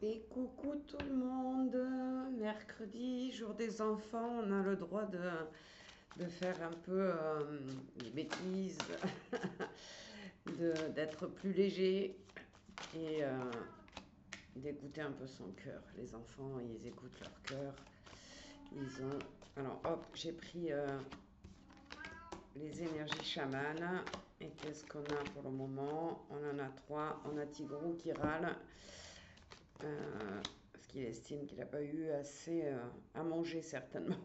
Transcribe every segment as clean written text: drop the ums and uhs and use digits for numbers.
Et coucou tout le monde, mercredi, jour des enfants, on a le droit de faire un peu des bêtises, d'être plus léger et d'écouter un peu son cœur. Les enfants, ils écoutent leur cœur. Ils ont... Alors hop, j'ai pris les énergies chamanes. Et qu'est-ce qu'on a pour le moment? On en a trois. On a Tigrou qui râle. Parce qu'il estime qu'il n'a pas eu assez à manger certainement.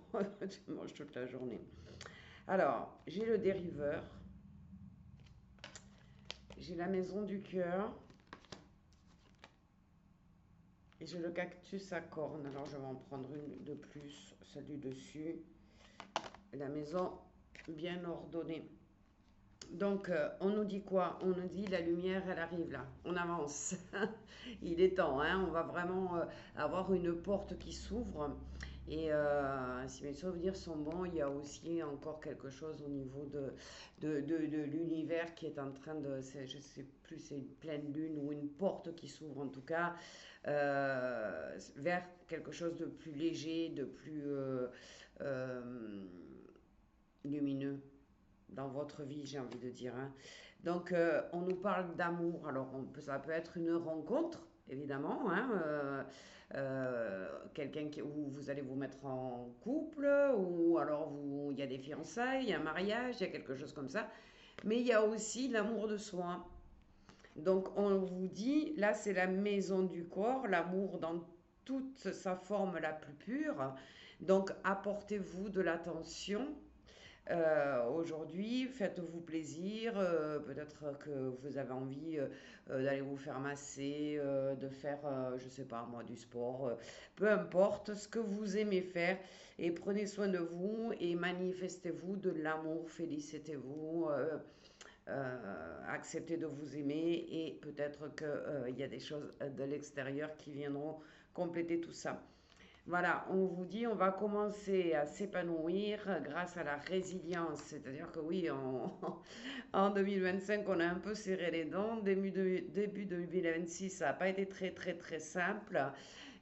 Tu manges toute la journée. Alors, j'ai le dériveur, j'ai la maison du cœur et j'ai le cactus à cornes. Alors, je vais en prendre une de plus, celle du dessus. La maison bien ordonnée. Donc, on nous dit quoi? On nous dit la lumière, elle arrive là. On avance. Il est temps, hein? On va vraiment avoir une porte qui s'ouvre. Et si mes souvenirs sont bons, il y a aussi encore quelque chose au niveau de l'univers qui est en train de... Je ne sais plus, c'est une pleine lune ou une porte qui s'ouvre en tout cas vers quelque chose de plus léger, de plus lumineux dans votre vie, j'ai envie de dire, hein. Donc, on nous parle d'amour. Alors, ça peut être une rencontre, évidemment, hein, quelqu'un où vous allez vous mettre en couple, ou alors il y a des fiançailles, il y a un mariage, il y a quelque chose comme ça. Mais il y a aussi l'amour de soi. Donc, on vous dit, là, c'est la maison du corps, l'amour dans toute sa forme la plus pure. Donc, apportez-vous de l'attention aujourd'hui, faites-vous plaisir. Peut-être que vous avez envie d'aller vous faire masser, de faire, je sais pas moi, du sport. Peu importe ce que vous aimez faire. Et prenez soin de vous et manifestez-vous de l'amour. Félicitez-vous. Acceptez de vous aimer. Et peut-être qu'il y a des choses de l'extérieur qui viendront compléter tout ça. Voilà, on vous dit on va commencer à s'épanouir grâce à la résilience. C'est-à-dire que oui, en 2025, on a un peu serré les dents. Début 2026, ça n'a pas été très très très simple.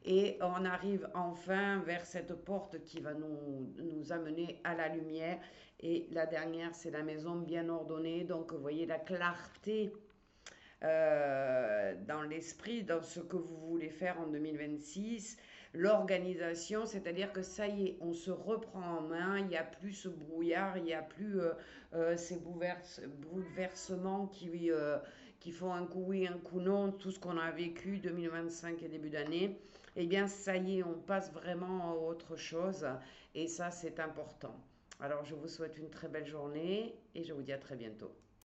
Et on arrive enfin vers cette porte qui va nous amener à la lumière. Et la dernière, c'est la maison bien ordonnée. Donc, vous voyez la clarté dans l'esprit, dans ce que vous voulez faire en 2026, l'organisation, c'est-à-dire que ça y est, on se reprend en main, il n'y a plus ce brouillard, il n'y a plus ces bouleversements qui font un coup oui, un coup non, tout ce qu'on a vécu 2025 et début d'année. Eh bien, ça y est, on passe vraiment à autre chose et ça, c'est important. Alors, je vous souhaite une très belle journée et je vous dis à très bientôt.